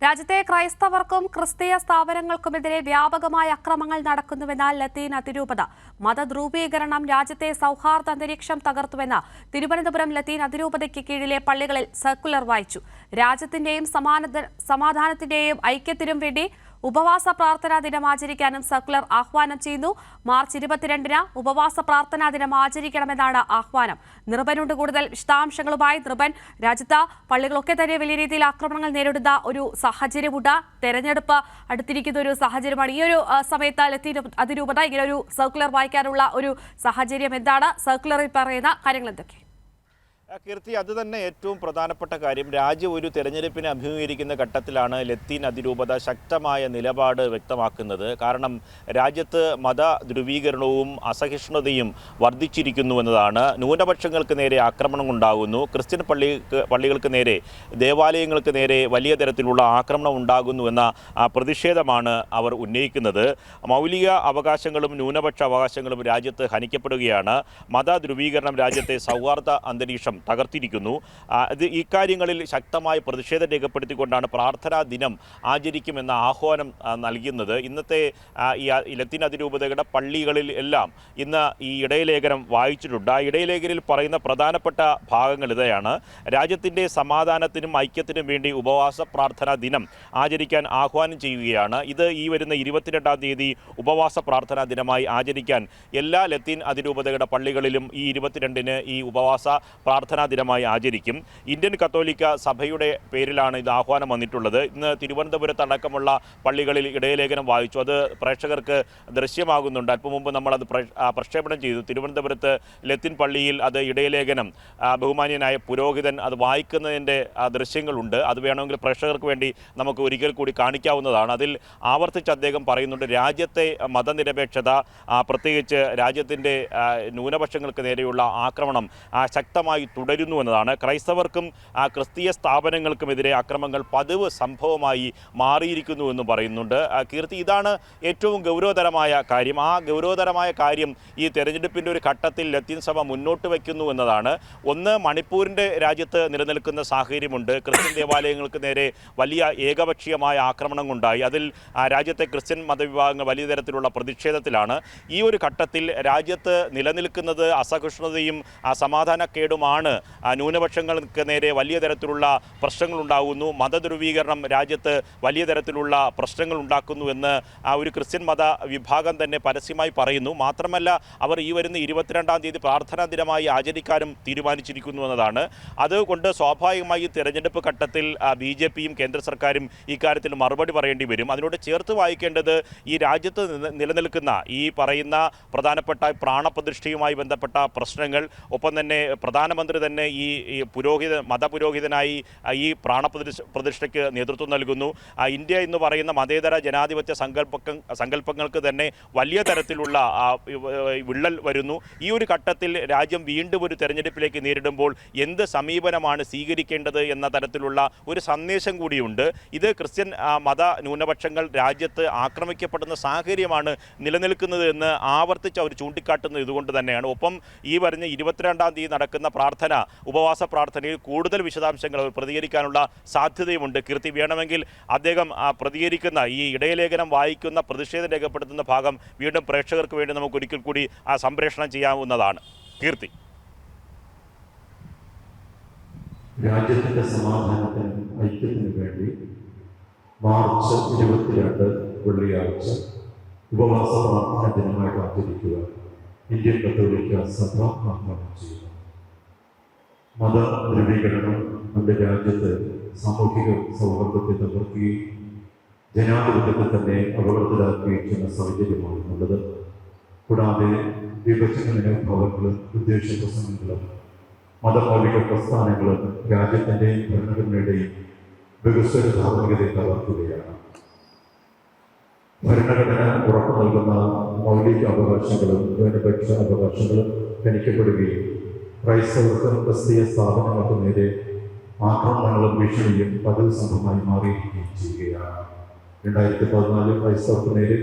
രാജ്യത്തെ ക്രൈസ്തവർക്കും ക്രിസ്തീയ സ്ഥാപനങ്ങൾക്കുമെതിരെ വ്യാപകമായ അക്രമങ്ങൾ നടക്കുന്നുവെന്ന ലത്തീൻ അതിരൂപത. മതധ്രുവീകരണം രാജ്യത്തെ സൗഹാർദ്ദ അന്തരീക്ഷം തകർത്തുവെന്ന് തിരുവനന്തപുരം ലത്തീൻ അതിരൂപതയ്ക്ക് കീഴിലെ പള്ളികളിൽ സർക്കുലർ വായിച്ചു. രാജ്യത്തിന്റെയും സമാധാനത്തിന്റെയും ഐക്യത്തിനും വേണ്ടി ഉപവാസ പ്രാർത്ഥനാ ദിനം ആചരിക്കാനും സർക്കുലർ ആഹ്വാനം ചെയ്യുന്നു. മാർച്ച് 22-ന് ഉപവാസ പ്രാർത്ഥനാ ദിനം ആചരിക്കണമെന്നാണ് ആഹ്വാനം. നിർഭനുണ്ട് കൂടുതൽ വിശദാംശങ്ങളുമായി. നിർഭൻ, രാജ്യത്ത് പള്ളികളൊക്കെ തന്നെ വലിയ രീതിയിൽ ആക്രമണങ്ങൾ നേരിടുന്ന ഒരു സാഹചര്യമുണ്ട്. തെരഞ്ഞെടുപ്പ് അടുത്തിരിക്കുന്ന ഒരു സാഹചര്യമാണ്. ഈ ഒരു സമയത്ത് ലത്തീൻ അതിരൂപത ഇങ്ങനെ ഒരു സർക്കുലർ വായിക്കാനുള്ള ഒരു സാഹചര്യം എന്താണ്? സർക്കുലറിൽ പറയുന്ന കാര്യങ്ങൾ എന്തൊക്കെ? കീർത്തി, അത് തന്നെ ഏറ്റവും പ്രധാനപ്പെട്ട കാര്യം. രാജ്യം ഒരു തെരഞ്ഞെടുപ്പിനെ അഭിമുഖീകരിക്കുന്ന ഘട്ടത്തിലാണ് ലത്തീൻ അതിരൂപത ശക്തമായ നിലപാട് വ്യക്തമാക്കുന്നത്. കാരണം രാജ്യത്ത് മത ധ്രുവീകരണവും അസഹിഷ്ണുതയും വർദ്ധിച്ചിരിക്കുന്നുവെന്നതാണ്. ന്യൂനപക്ഷങ്ങൾക്ക് നേരെ ആക്രമണം ഉണ്ടാകുന്നു. ക്രിസ്ത്യൻ പള്ളികൾക്ക് നേരെ, ദേവാലയങ്ങൾക്ക് നേരെ വലിയ തരത്തിലുള്ള ആക്രമണം ഉണ്ടാകുന്നുവെന്ന പ്രതിഷേധമാണ് അവർ ഉന്നയിക്കുന്നത്. മൗലിക അവകാശങ്ങളും ന്യൂനപക്ഷ അവകാശങ്ങളും രാജ്യത്ത് ഹനിക്കപ്പെടുകയാണ്. മത ധ്രുവീകരണം രാജ്യത്തെ സൗഹാർദ്ദ അന്തരീക്ഷം തകർത്തിരിക്കുന്നു. ഇക്കാര്യങ്ങളിൽ ശക്തമായ പ്രതിഷേധം രേഖപ്പെടുത്തിക്കൊണ്ടാണ് പ്രാർത്ഥനാ ദിനം ആചരിക്കുമെന്ന ആഹ്വാനം നൽകുന്നത്. ഇന്നത്തെ ഈ ലത്തീൻ അതിരൂപതയുടെ പള്ളികളിൽ എല്ലാം ഇന്ന് ഈ ഇടയലേഖനം വായിച്ചിട്ടുണ്ട്. ആ ഇടയലേഖനിൽ പറയുന്ന പ്രധാനപ്പെട്ട ഭാഗങ്ങൾ ഇവയാണ്. രാജ്യത്തിൻ്റെ സമാധാനത്തിനും ഐക്യത്തിനും വേണ്ടി ഉപവാസ പ്രാർത്ഥനാ ദിനം ആചരിക്കാൻ ആഹ്വാനം ചെയ്യുകയാണ്. ഇത് ഈ വരുന്ന 22-ാം തീയതി ഉപവാസ പ്രാർത്ഥനാ ദിനമായി ആചരിക്കാൻ എല്ലാ ലത്തീൻ അതിരൂപതയുടെ പള്ളികളിലും ഈ 22-ന് ഈ ഉപവാസ പ്രാർത്ഥനാ ദിനമായി ആചരിക്കും. ഇന്ത്യൻ കത്തോലിക്ക സഭയുടെ പേരിലാണ് ഇത് ആഹ്വാനം വന്നിട്ടുള്ളത്. ഇന്ന് തിരുവനന്തപുരത്ത് അടക്കമുള്ള പള്ളികളിൽ ഇടയലേഖനം വായിച്ചു. അത് പ്രേക്ഷകർക്ക് ദൃശ്യമാകുന്നുണ്ട്. അല്പം മുമ്പ് നമ്മളത് പ്രക്ഷേപണം ചെയ്തു. തിരുവനന്തപുരത്ത് ലത്തീൻ പള്ളിയിൽ അത് ഇടയലേഖനം ബഹുമാന്യനായ പുരോഹിതൻ അത് വായിക്കുന്നതിൻ്റെ ദൃശ്യങ്ങളുണ്ട്. അത് വേണമെങ്കിൽ പ്രേക്ഷകർക്ക് വേണ്ടി നമുക്ക് ഒരിക്കൽ കൂടി കാണിക്കാവുന്നതാണ്. അതിൽ ആവർത്തിച്ച് അദ്ദേഹം പറയുന്നുണ്ട്, രാജ്യത്തെ മതനിരപേക്ഷത, പ്രത്യേകിച്ച് രാജ്യത്തിൻ്റെ ന്യൂനപക്ഷങ്ങൾക്ക് നേരെയുള്ള ആക്രമണം ശക്തമായി തുടരുന്നു എന്നതാണ്. ക്രൈസ്തവർക്കും ക്രിസ്തീയ സ്ഥാപനങ്ങൾക്കുമെതിരെ അക്രമങ്ങൾ പതിവ് സംഭവമായി മാറിയിരിക്കുന്നുവെന്ന് പറയുന്നുണ്ട്. കീർത്തി, ഇതാണ് ഏറ്റവും ഗൗരവതരമായ കാര്യം. ആ ഗൗരവതരമായ കാര്യം ഈ തെരഞ്ഞെടുപ്പിൻ്റെ ഒരു ഘട്ടത്തിൽ ലത്തീൻ സഭ മുന്നോട്ട് വയ്ക്കുന്നു എന്നതാണ്. ഒന്ന്, മണിപ്പൂരിൻ്റെ രാജ്യത്ത് നിലനിൽക്കുന്ന സാഹചര്യമുണ്ട്. ക്രിസ്ത്യൻ ദേവാലയങ്ങൾക്ക് നേരെ വലിയ ഏകപക്ഷീയമായ ആക്രമണങ്ങളുണ്ടായി. അതിൽ രാജ്യത്തെ ക്രിസ്ത്യൻ മതവിഭാഗങ്ങൾ വലിയ തരത്തിലുള്ള പ്രതിഷേധത്തിലാണ്. ഈ ഒരു ഘട്ടത്തിൽ രാജ്യത്ത് നിലനിൽക്കുന്നത് അസഹിഷ്ണുതയും സമാധാനക്കേടുമാണ്. ന്യൂനപക്ഷങ്ങൾക്ക് നേരെ വലിയ തരത്തിലുള്ള പ്രശ്നങ്ങളുണ്ടാകുന്നു. മതധ്രുവീകരണം രാജ്യത്ത് വലിയ തരത്തിലുള്ള പ്രശ്നങ്ങൾ ഉണ്ടാക്കുന്നു എന്ന് ഒരു ക്രിസ്ത്യൻ മത വിഭാഗം തന്നെ പരസ്യമായി പറയുന്നു. മാത്രമല്ല, അവർ ഈ വരുന്ന 22-ാം തീയതി പ്രാർത്ഥനാ ദിനമായി ആചരിക്കാനും തീരുമാനിച്ചിരിക്കുന്നു എന്നതാണ്. അതുകൊണ്ട് സ്വാഭാവികമായി തെരഞ്ഞെടുപ്പ് ഘട്ടത്തിൽ BJPയും കേന്ദ്ര സർക്കാരും ഇക്കാര്യത്തിൽ മറുപടി പറയേണ്ടി വരും. അതിനോട് ചേർത്ത് വായിക്കേണ്ടത് ഈ രാജ്യത്ത് നിലനിൽക്കുന്ന ഈ പറയുന്ന പ്രധാനപ്പെട്ട പ്രാണപ്രതിഷ്ഠയുമായി ബന്ധപ്പെട്ട പ്രശ്നങ്ങൾ, ഒപ്പം തന്നെ പ്രധാനമന്ത്രി തന്നെ ഈ മതപുരോഹിതനായി ഈ പ്രാണപ്രതിഷ്ഠയ്ക്ക് നേതൃത്വം നൽകുന്നു. ഇന്ത്യ എന്ന് പറയുന്ന മതേതര ജനാധിപത്യ സങ്കല്പങ്ങൾക്ക് തന്നെ വലിയ തരത്തിലുള്ള വിള്ളൽ വരുന്നു. ഈ ഒരു ഘട്ടത്തിൽ രാജ്യം വീണ്ടും ഒരു തെരഞ്ഞെടുപ്പിലേക്ക് നേരിടുമ്പോൾ എന്ത് സമീപനമാണ് സ്വീകരിക്കേണ്ടത് എന്ന തരത്തിലുള്ള ഒരു സന്ദേശം കൂടിയുണ്ട്. ഇത് ക്രിസ്ത്യൻ മത ന്യൂനപക്ഷങ്ങൾ രാജ്യത്ത് ആക്രമിക്കപ്പെടുന്ന സാഹചര്യമാണ് നിലനിൽക്കുന്നത് എന്ന് ആവർത്തിച്ച് അവർ ചൂണ്ടിക്കാട്ടുന്നത് ഇതുകൊണ്ട് തന്നെയാണ്. ഒപ്പം ഈ വരുന്ന 22-ാം തീയതി നടക്കുന്ന ഉപവാസ പ്രാർത്ഥനയിൽ കൂടുതൽ വിശദാംശങ്ങൾ അവർ പ്രതികരിക്കാനുള്ള സാധ്യതയുമുണ്ട്. കീർത്തി, വേണമെങ്കിൽ അദ്ദേഹം പ്രതികരിക്കുന്ന ഈ ഇടയലേഖനം വായിക്കുന്ന പ്രതിഷേധം രേഖപ്പെടുത്തുന്ന ഭാഗം വീണ്ടും പ്രേക്ഷകർക്ക് വേണ്ടി നമുക്ക് ഒരിക്കൽ കൂടി സംപ്രേഷണം ചെയ്യാവുന്നതാണ്. കീർത്തി, രാജ്യത്തിന്റെ സമാധാനത്തിനും ഐക്യത്തിനും വേണ്ടി മാർച്ച് 22 വെള്ളിയാഴ്ച ഉപവാസ പ്രാർത്ഥന ദിനമായിട്ട് ആചരിക്കുക ഇന്ത്യൻ കത്തോലിക്ക സഭ ആഹ്വാനം ചെയ്യുന്നു. മതധ്രുവീകരണം നമ്മുടെ രാജ്യത്ത് സാമൂഹിക സൗഹാർദ്ദത്തെ തകർക്കുകയും ജനാധിപത്യത്തെ തന്നെ അപകടത്തിലാക്കുകയും സാഹചര്യമാണ് ഉള്ളത്. കൂടാതെ വിഭജന മനോഭാവങ്ങളും ഉദ്ദേശ പ്രസംഗങ്ങളും മതമൗലിക പ്രസ്ഥാനങ്ങളും രാജ്യത്തിൻ്റെയും ഭരണഘടനയുടെയും വികസന ധാർമ്മികതയെ തകർക്കുകയാണ്. ഭരണഘടന ഉറപ്പു നൽകുന്ന മൗലിക അവകാശങ്ങളും ന്യൂനപക്ഷ അവകാശങ്ങളും ഹനിക്കപ്പെടുകയും ക്രൈസ്തവർക്കും ക്രിസ്തീയ സ്ഥാപനങ്ങൾക്ക് നേരെ ആക്രമണങ്ങളും ഭീഷണിയും പതിവ് സംഭവമായി മാറിയിരിക്കുകയും ചെയ്യുകയാണ്. 2014 ക്രൈസ്തവർക്ക് നേരെ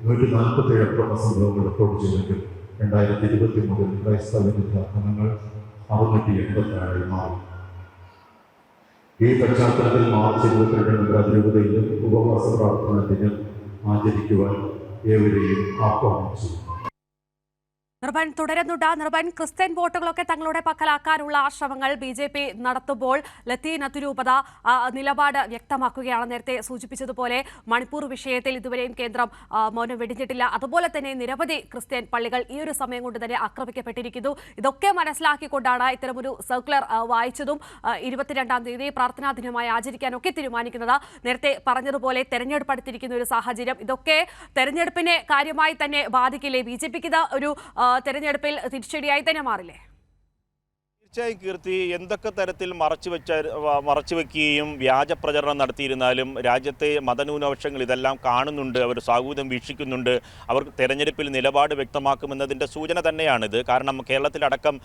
147 അക്രമ സംഭവങ്ങൾ റിപ്പോർട്ട് ചെയ്തെങ്കിൽ 2023 ക്രൈസ്തവ വിരുദ്ധ ആക്രമണങ്ങൾ 687 മാറി. ഈ പശ്ചാത്തലത്തിൽ മാർച്ച് 22 അതിരൂപതയിലും ഉപവാസ പ്രാർത്ഥന ദിനം ആചരിക്കുവാൻ ഏവരെയും ആഹ്വാനിച്ചു. നിർഭൻ തുടരുന്നുണ്ട്. നിർഭൻ, ക്രിസ്ത്യൻ വോട്ടുകളൊക്കെ തങ്ങളുടെ പക്കലാക്കാനുള്ള ശ്രമങ്ങൾ BJP നടത്തുമ്പോൾ ലത്തീൻ അതിരൂപത നിലപാട് വ്യക്തമാക്കുകയാണ്. നേരത്തെ സൂചിപ്പിച്ചതുപോലെ മണിപ്പൂർ വിഷയത്തിൽ ഇതുവരെയും കേന്ദ്രം മൗനം വെടിഞ്ഞിട്ടില്ല. അതുപോലെ തന്നെ നിരവധി ക്രിസ്ത്യൻ പള്ളികൾ ഈ ഒരു സമയം കൊണ്ട് തന്നെ ആക്രമിക്കപ്പെട്ടിരിക്കുന്നു. ഇതൊക്കെ മനസ്സിലാക്കിക്കൊണ്ടാണ് ഇത്തരമൊരു സർക്കുലർ വായിച്ചതും 22-ാം തീയതി പ്രാർത്ഥനാ ദിനമായി ആചരിക്കാനൊക്കെ തീരുമാനിക്കുന്നത്. നേരത്തെ പറഞ്ഞതുപോലെ തെരഞ്ഞെടുപ്പ് അടുത്തിരിക്കുന്ന ഒരു സാഹചര്യം, ഇതൊക്കെ തെരഞ്ഞെടുപ്പിനെ കാര്യമായി തന്നെ ബാധിക്കില്ലേ? BJPക്ക് ഇത് ഒരു തെരഞ്ഞെടുപ്പിൽ തിരിച്ചടിയായി തന്നെ മാറില്ലേ? തീർച്ചയായും കീർത്തി, എന്തൊക്കെ തരത്തിൽ മറച്ചുവെക്കുകയും വ്യാജ പ്രചരണം നടത്തിയിരുന്നാലും രാജ്യത്തെ മതന്യൂനപക്ഷങ്ങൾ ഇതെല്ലാം കാണുന്നുണ്ട്, അവർ സാഹൂതം വീക്ഷിക്കുന്നുണ്ട്, അവർ തെരഞ്ഞെടുപ്പിൽ നിലപാട് വ്യക്തമാക്കുമെന്നതിൻ്റെ സൂചന തന്നെയാണിത്. കാരണം കേരളത്തിലടക്കം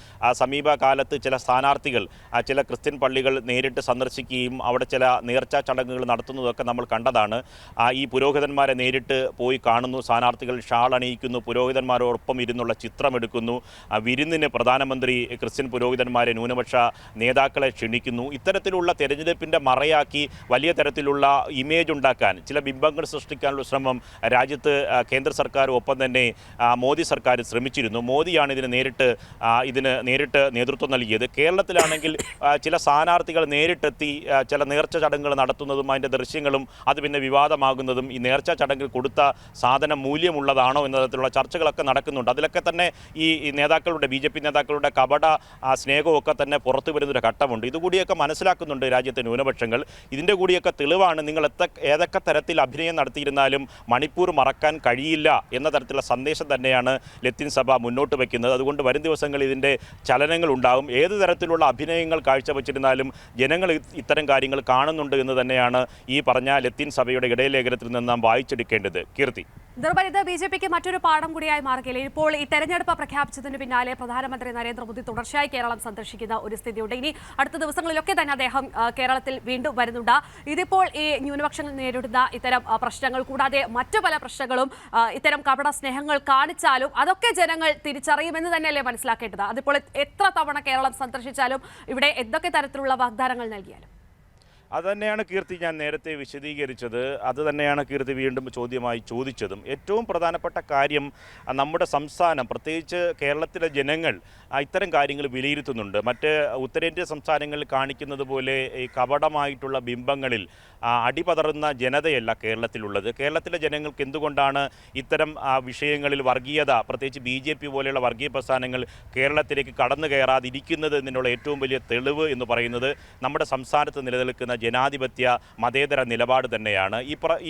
സമീപകാലത്ത് ചില സ്ഥാനാർത്ഥികൾ ചില ക്രിസ്ത്യൻ പള്ളികൾ നേരിട്ട് സന്ദർശിക്കുകയും അവിടെ ചില നേർച്ചാ ചടങ്ങുകൾ നടത്തുന്നതൊക്കെ നമ്മൾ കണ്ടതാണ്. ഈ പുരോഹിതന്മാരെ നേരിട്ട് പോയി കാണുന്നു, സ്ഥാനാർത്ഥികൾ ഷാൾ അണിയിക്കുന്നു, പുരോഹിതന്മാരോടൊപ്പം ഇരുന്നുള്ള ചിത്രമെടുക്കുന്നു, വിരുന്നിന് പ്രധാനമന്ത്രി ക്രിസ്ത്യൻ പുരോഹിതന്മാർ ന്യൂനപക്ഷ നേതാക്കളെ ക്ഷണിക്കുന്നു. ഇത്തരത്തിലുള്ള തെരഞ്ഞെടുപ്പിൻ്റെ മറയാക്കി വലിയ തരത്തിലുള്ള ഇമേജ് ഉണ്ടാക്കാൻ, ചില ബിംബങ്ങൾ സൃഷ്ടിക്കാനുള്ള ശ്രമം രാജ്യത്ത് കേന്ദ്ര സർക്കാരും ഒപ്പം തന്നെ മോദി സർക്കാർ ശ്രമിച്ചിരുന്നു. മോദിയാണ് ഇതിന് നേരിട്ട് നേതൃത്വം നൽകിയത്. കേരളത്തിലാണെങ്കിൽ ചില സ്ഥാനാർത്ഥികൾ നേരിട്ടെത്തി ചില നേർച്ച ചടങ്ങുകൾ നടത്തുന്നതും അതിൻ്റെ ദൃശ്യങ്ങളും അത് പിന്നെ വിവാദമാകുന്നതും, ഈ നേർച്ച ചടങ്ങിൽ കൊടുത്ത സാധനം മൂല്യമുള്ളതാണോ എന്ന തരത്തിലുള്ള ചർച്ചകളൊക്കെ നടക്കുന്നുണ്ട്. അതിലൊക്കെ തന്നെ ഈ നേതാക്കളുടെ BJP നേതാക്കളുടെ കപട സ്നേഹമൊക്കെ തന്നെ പുറത്തു വരുന്നൊരു ഘട്ടമുണ്ട്. ഇതുകൂടിയൊക്കെ മനസ്സിലാക്കുന്നുണ്ട് രാജ്യത്തെ ന്യൂനപക്ഷങ്ങൾ. ഇതിൻ്റെ കൂടിയൊക്കെ തെളിവാണ് നിങ്ങൾ ഏതൊക്കെ തരത്തിൽ അഭിനയം നടത്തിയിരുന്നാലും മണിപ്പൂർ മറക്കാൻ കഴിയില്ല എന്ന തരത്തിലുള്ള സന്ദേശം തന്നെയാണ് ലത്തീൻ സഭ മുന്നോട്ട് വയ്ക്കുന്നത്. അതുകൊണ്ട് വരും ദിവസങ്ങളിൽ ഇതിൻ്റെ ചലനങ്ങൾ ഉണ്ടാകും. ഏത് തരത്തിലുള്ള അഭിനയങ്ങൾ കാഴ്ചവെച്ചിരുന്നാലും ജനങ്ങൾ ഇത്തരം കാര്യങ്ങൾ കാണുന്നുണ്ട് എന്ന് തന്നെയാണ് ഈ പറഞ്ഞ ലത്തീൻ സഭയുടെ ഇടയലേഖനത്തിൽ നിന്ന് നാം വായിച്ചെടുക്കേണ്ടത്. കീർത്തി, നിർഭൻ, ഇത് BJPക്ക് മറ്റൊരു പാഠം കൂടിയായി മാറുകയില്ലേ? ഇപ്പോൾ ഈ തെരഞ്ഞെടുപ്പ് പ്രഖ്യാപിച്ചതിന് പിന്നാലെ പ്രധാനമന്ത്രി നരേന്ദ്രമോദി തുടർച്ചയായി കേരളം സന്ദർശിക്കുന്ന ഒരു സ്ഥിതിയുണ്ട്. ഇനി അടുത്ത ദിവസങ്ങളിലൊക്കെ തന്നെ അദ്ദേഹം കേരളത്തിൽ വീണ്ടും വരുന്നുണ്ട്. ഇതിപ്പോൾ ഈ ന്യൂനപക്ഷങ്ങൾ നേരിടുന്ന ഇത്തരം പ്രശ്നങ്ങൾ കൂടാതെ മറ്റു പല പ്രശ്നങ്ങളും ഇത്തരം കപട സ്നേഹങ്ങൾ കാണിച്ചാലും അതൊക്കെ ജനങ്ങൾ തിരിച്ചറിയുമെന്ന് തന്നെയല്ലേ മനസ്സിലാക്കേണ്ടത്? അതിപ്പോൾ എത്ര തവണ കേരളം സന്ദർശിച്ചാലും ഇവിടെ എന്തൊക്കെ തരത്തിലുള്ള വാഗ്ദാനങ്ങൾ നൽകിയാലും അതുതന്നെയാണ് കീർത്തി ഞാൻ നേരത്തെ വിശദീകരിച്ചത്. അതുതന്നെയാണ് കീർത്തി വീണ്ടും ചോദ്യമായി ചോദിച്ചതും. ഏറ്റവും പ്രധാനപ്പെട്ട കാര്യം, നമ്മുടെ സംസ്ഥാനം, പ്രത്യേകിച്ച് കേരളത്തിലെ ജനങ്ങൾ ഇത്തരം കാര്യങ്ങൾ വിലയിരുത്തുന്നുണ്ട്. മറ്റ് ഉത്തരേന്ത്യൻ സംസ്ഥാനങ്ങളിൽ കാണിക്കുന്നത് പോലെ ഈ കപടമായിട്ടുള്ള ബിംബങ്ങളിൽ അടിപതറുന്ന ജനതയല്ല കേരളത്തിലുള്ളത്. കേരളത്തിലെ ജനങ്ങൾക്ക് എന്തുകൊണ്ടാണ് ഇത്തരം വിഷയങ്ങളിൽ വർഗീയത, പ്രത്യേകിച്ച് BJP പോലെയുള്ള വർഗീയ പ്രസ്ഥാനങ്ങൾ കേരളത്തിലേക്ക് കടന്നു കയറാതിരിക്കുന്നത് എന്നുള്ള ഏറ്റവും വലിയ തെളിവ് എന്ന് പറയുന്നത് നമ്മുടെ സംസ്ഥാനത്ത് നിലനിൽക്കുന്ന ജനാധിപത്യ മതേതര നിലപാട് തന്നെയാണ്.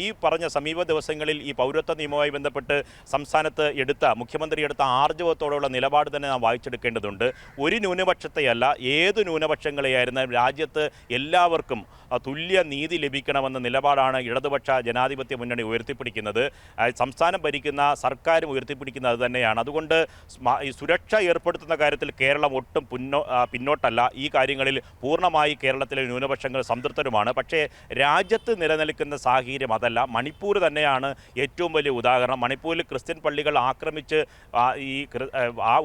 ഈ പറഞ്ഞ സമീപ ദിവസങ്ങളിൽ ഈ പൗരത്വ നിയമവുമായി ബന്ധപ്പെട്ട് സംസ്ഥാനത്ത് മുഖ്യമന്ത്രി എടുത്ത ആർജവത്തോടുള്ള നിലപാട് തന്നെ നാം വായിച്ചെടുക്കേണ്ടതുണ്ട്. ഒരു ന്യൂനപക്ഷത്തെയല്ല, ഏത് ന്യൂനപക്ഷങ്ങളെയായിരുന്നാലും രാജ്യത്ത് എല്ലാവർക്കും തുല്യ നീതി ലഭിക്കണമെന്ന നിലപാടാണ് ഇടതുപക്ഷ ജനാധിപത്യ മുന്നണി ഉയർത്തിപ്പിടിക്കുന്നത്. സംസ്ഥാനം ഭരിക്കുന്ന സർക്കാരും ഉയർത്തിപ്പിടിക്കുന്നത് അത് തന്നെയാണ്. അതുകൊണ്ട് ഈ സുരക്ഷ ഏർപ്പെടുത്തുന്ന കാര്യത്തിൽ കേരളം ഒട്ടും പിന്നോട്ടല്ല. ഈ കാര്യങ്ങളിൽ പൂർണ്ണമായി കേരളത്തിലെ ന്യൂനപക്ഷങ്ങൾ സംതൃപ്തരുമാണ്. പക്ഷേ രാജ്യത്ത് നിലനിൽക്കുന്ന സാഹചര്യം അതല്ല. മണിപ്പൂർ തന്നെയാണ് ഏറ്റവും വലിയ ഉദാഹരണം. മണിപ്പൂരിൽ ക്രിസ്ത്യൻ പള്ളികൾ ആക്രമിച്ച്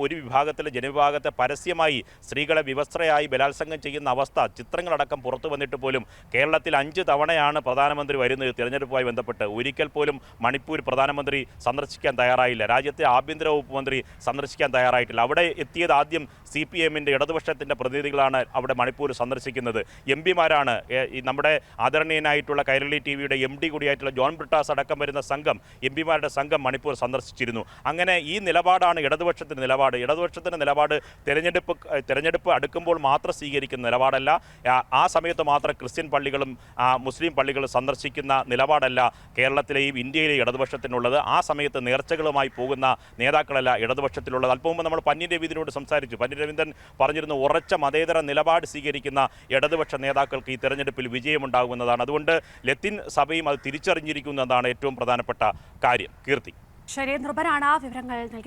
ഒരു വിഭാഗത്തിലെ ജനവിഭാഗത്തെ പരസ്യമായി സ്ത്രീകളെ വിവസ്ത്രയായി ബലാത്സംഗം ചെയ്യുന്ന അവസ്ഥ ചിത്രങ്ങളടക്കം പുറത്തു വന്നിട്ട് പോലും കേരളത്തിൽ 5 തവണയാണ് പ്രധാനമന്ത്രി വരുന്നത് തിരഞ്ഞെടുപ്പുമായി ബന്ധപ്പെട്ട്. ഒരിക്കൽ പോലും മണിപ്പൂർ പ്രധാനമന്ത്രി സന്ദർശിക്കാൻ തയ്യാറായില്ല. രാജ്യത്തെ ആഭ്യന്തര വകുപ്പ് മന്ത്രി സന്ദർശിക്കാൻ തയ്യാറായിട്ടില്ല. അവിടെ എത്തിയത് ആദ്യം CPM-ന്റെ ഇടതുപക്ഷത്തിൻ്റെ പ്രതിനിധികളാണ് അവിടെ മണിപ്പൂർ സന്ദർശിക്കുന്നത്. MP-മാരാണ്. നമ്മുടെ ആദരണീയനായിട്ടുള്ള കൈരളി TVയുടെ MD കൂടിയായിട്ടുള്ള ജോൺ ബ്രിട്ടാസ് അടക്കം വരുന്ന സംഘം, MP-മാരുടെ സംഘം മണിപ്പൂർ സന്ദർശിച്ചിരുന്നു. അങ്ങനെ ഈ നിലപാടാണ് ഇടതുപക്ഷത്തിൻ്റെ നിലപാട്. ഇടതുപക്ഷത്തിൻ്റെ നിലപാട് തെരഞ്ഞെടുപ്പ് അടുക്കുമ്പോൾ മാത്രം സ്വീകരിക്കുന്ന നിലപാടല്ല. ആ സമയത്ത് മാത്രം ക്രിസ്ത്യൻ പള്ളികളും മുസ്ലിം പള്ളികളും സന്ദർശിക്കുന്ന നിലപാടല്ല കേരളത്തിലെയും ഇന്ത്യയിലെയും ഇടതുപക്ഷത്തിനുള്ളത്. ആ സമയത്ത് നേർച്ചകളുമായി പോകുന്ന നേതാക്കളല്ല ഇടതുപക്ഷത്തിലുള്ളത്. അല്പം മുമ്പ് നമ്മൾ പന്ന്യൻ രവീന്ദ്രനോട് സംസാരിച്ചു. പന്ന്യൻ രവീന്ദ്രൻ പറഞ്ഞിരുന്നു, ഉറച്ച മതേതര നിലപാട് സ്വീകരിക്കുന്ന ഇടതുപക്ഷ നേതാക്കൾക്ക് ഈ തെരഞ്ഞെടുപ്പിൽ വിജയമുണ്ടാകുമെന്നതാണ്. അതുകൊണ്ട് ലത്തീൻ സഭയും അത് തിരിച്ചറിഞ്ഞിരിക്കുന്നതാണ് ഏറ്റവും പ്രധാനപ്പെട്ട കാര്യം. കീർത്തി, ശരി, നിർഭനാണ് വിവരങ്ങൾ നൽകിയത്.